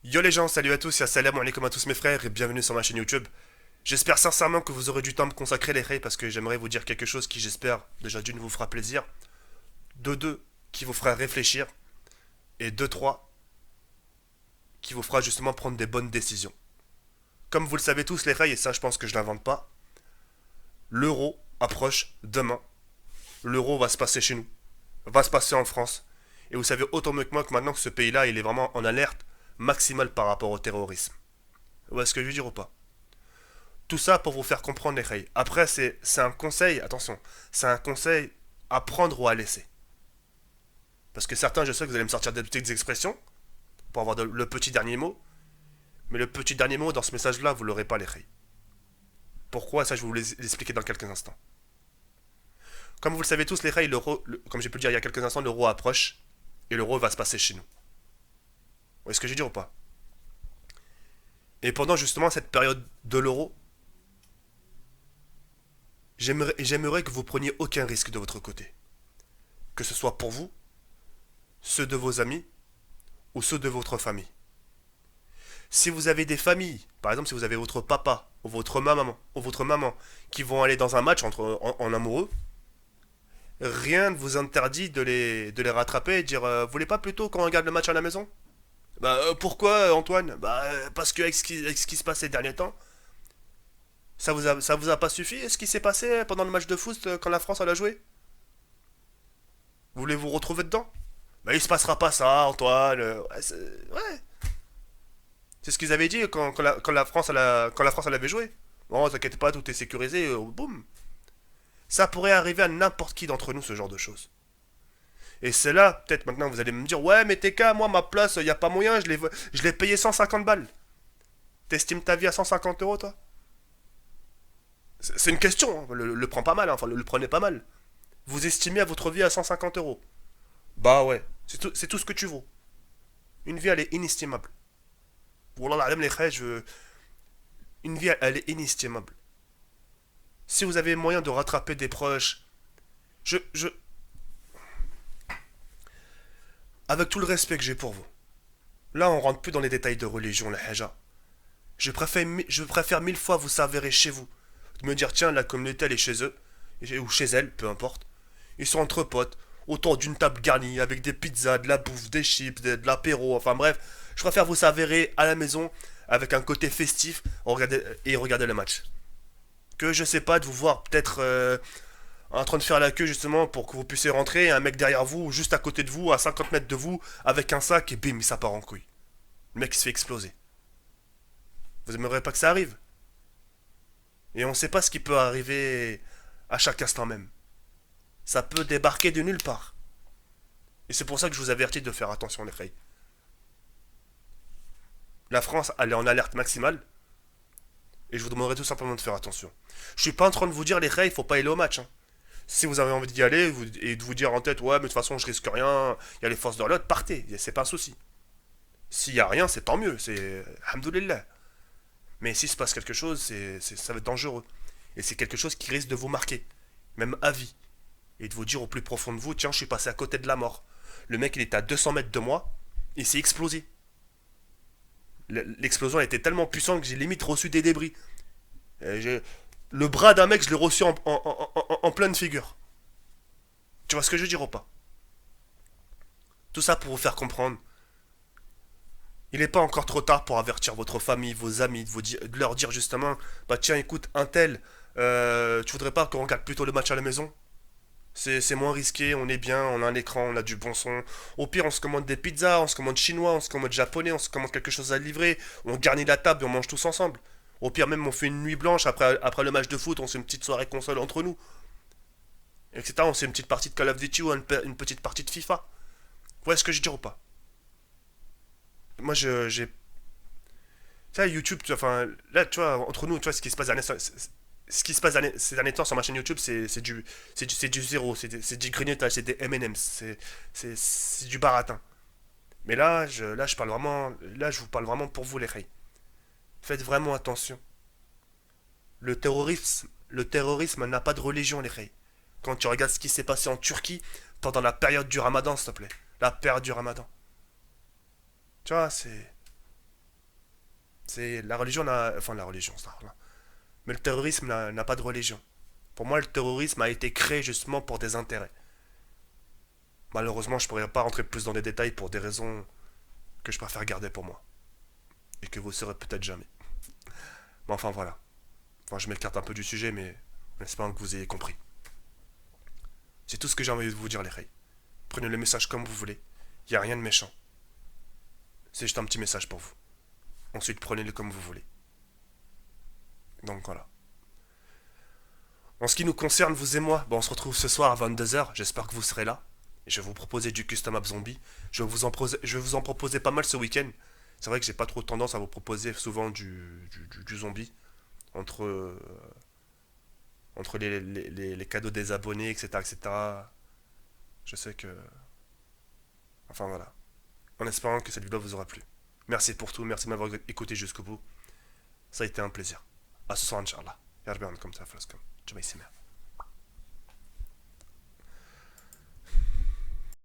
Yo les gens, salut à tous et assalamu alaikum à tous mes frères et bienvenue sur ma chaîne YouTube. J'espère sincèrement que vous aurez du temps à me consacrer les frères parce que j'aimerais vous dire quelque chose qui j'espère déjà d'une vous fera plaisir, de deux qui vous fera réfléchir et de trois qui vous fera justement prendre des bonnes décisions. Comme vous le savez tous les frères et ça je pense que je l'invente pas, l'euro approche demain. L'euro va se passer chez nous, va se passer en France et vous savez autant mieux que moi que maintenant que ce pays-là il est vraiment en alerte maximale par rapport au terrorisme. Vous voyez ce que je veux dire ou pas? Tout ça pour vous faire comprendre les règles. Après, c'est un conseil, attention, c'est un conseil à prendre ou à laisser. Parce que certains, je sais que vous allez me sortir des petites expressions pour avoir le petit dernier mot, mais le petit dernier mot dans ce message-là, vous l'aurez pas les règles. Pourquoi? Ça, je vais vous l'expliquer dans quelques instants. Comme vous le savez tous, les règles, comme j'ai pu le dire il y a quelques instants, l'euro approche et l'euro va se passer chez nous. Vous voyez ce que je veux dire ou pas? Et pendant justement cette période de l'euro, j'aimerais que vous preniez aucun risque de votre côté. Que ce soit pour vous, ceux de vos amis ou ceux de votre famille. Si vous avez des familles, par exemple si vous avez votre papa ou votre maman qui vont aller dans un match en amoureux, rien ne vous interdit de les rattraper et de dire vous voulez pas plutôt qu'on regarde le match à la maison? Bah pourquoi Antoine? Bah parce que avec ce qui se passe ces derniers temps, ça vous a pas suffi ce qui s'est passé pendant le match de foot quand la France elle a joué? Vous voulez vous retrouver dedans? Bah il se passera pas ça Antoine. Ouais, ouais. C'est ce qu'ils avaient dit quand la France quand la France elle avait joué. Bon, t'inquiète pas, tout est sécurisé, boum. Ça pourrait arriver à n'importe qui d'entre nous, ce genre de choses. Et c'est là, peut-être maintenant, vous allez me dire, ouais, mais TK, moi, ma place, y a pas moyen, je l'ai payé 150 balles. T'estimes ta vie à 150 euros, toi? C'est une question, hein, le prends pas mal, hein, enfin, le prenez pas mal. Vous estimez à votre vie à 150 euros. Bah ouais, c'est tout ce que tu vaux. Une vie, elle est inestimable. Wallah, les frères, une vie, elle est inestimable. Si vous avez moyen de rattraper des proches, je, je, avec tout le respect que j'ai pour vous, là on rentre plus dans les détails de religion, la haja. Je préfère mille fois vous s'avérer chez vous, de me dire tiens la communauté elle est chez eux, ou chez elle, peu importe. Ils sont entre potes, autour d'une table garnie, avec des pizzas, de la bouffe, des chips, de l'apéro, enfin bref. Je préfère vous s'avérer à la maison, avec un côté festif, et regarder le match. Que je sais pas, de vous voir peut-être en train de faire la queue justement pour que vous puissiez rentrer, et un mec derrière vous, juste à côté de vous, à 50 mètres de vous, avec un sac, et bim, ça part en couille. Le mec il se fait exploser. Vous aimeriez pas que ça arrive? Et on sait pas ce qui peut arriver à chaque instant même. Ça peut débarquer de nulle part. Et c'est pour ça que je vous avertis de faire attention les frères. La France, elle est en alerte maximale. Et je vous demanderai tout simplement de faire attention. Je suis pas en train de vous dire les frères, il faut pas aller au match. Hein. Si vous avez envie d'y aller et de vous dire en tête, ouais, mais de toute façon, je risque rien, il y a les forces de l'ordre, partez, c'est pas un souci. S'il y a rien, c'est tant mieux, c'est. Alhamdoulilah. Mais s'il se passe quelque chose, ça va être dangereux. Et c'est quelque chose qui risque de vous marquer, même à vie. Et de vous dire au plus profond de vous, tiens, je suis passé à côté de la mort. Le mec, il était à 200 mètres de moi, il s'est explosé. L'explosion a été tellement puissante que j'ai limite reçu des débris. Le bras d'un mec, je l'ai reçu en pleine figure. Tu vois ce que je veux dire ou pas? Tout ça pour vous faire comprendre. Il n'est pas encore trop tard pour avertir votre famille, vos amis, de leur dire justement, bah tiens, écoute, un tel, tu voudrais pas qu'on regarde plutôt le match à la maison? C'est moins risqué, on est bien, on a un écran, on a du bon son. Au pire, on se commande des pizzas, on se commande chinois, on se commande japonais, on se commande quelque chose à livrer, on garnit la table et on mange tous ensemble. Au pire, même, on fait une nuit blanche après le match de foot, on fait une petite soirée console entre nous, etc. On fait une petite partie de Call of Duty ou une petite partie de FIFA. Vous voyez ce que je veux dire ou pas? Moi, j'ai. Tu sais, YouTube, enfin, là, tu vois, entre nous, tu vois, ce qui se passe ces derniers temps sur ma chaîne YouTube, c'est du zéro, c'est du grignotage, c'est des M&M's, c'est du baratin. Mais là, je parle vraiment, là, je vous parle vraiment pour vous, les reilles. Faites vraiment attention. Le terrorisme n'a pas de religion, les reilles. Quand tu regardes ce qui s'est passé en Turquie pendant la période du Ramadan, s'il te plaît, la période du Ramadan. Tu vois, c'est C'est la religion, enfin la religion, ça. Mais le terrorisme n'a pas de religion. Pour moi, le terrorisme a été créé justement pour des intérêts. Malheureusement, je pourrais pas rentrer plus dans les détails pour des raisons que je préfère garder pour moi. Et que vous saurez peut-être jamais. Mais enfin voilà. Enfin, je m'écarte un peu du sujet, mais en espérant que vous ayez compris. C'est tout ce que j'ai envie de vous dire, les reilles. Prenez le message comme vous voulez. Il n'y a rien de méchant. C'est juste un petit message pour vous. Ensuite, prenez-le comme vous voulez. Donc voilà. En ce qui nous concerne, vous et moi, on se retrouve ce soir à 22h. J'espère que vous serez là. Je vais vous proposer du custom app zombie. Je vais vous en proposer pas mal ce week-end. C'est vrai que j'ai pas trop tendance à vous proposer souvent du zombie. Entre, entre les cadeaux des abonnés, etc., etc. Je sais que... Enfin voilà. En espérant que cette vidéo vous aura plu. Merci pour tout, merci de m'avoir écouté jusqu'au bout. Ça a été un plaisir. À ce soir, Inch'Allah. Yarbi ankum ta flaskum. Jamaï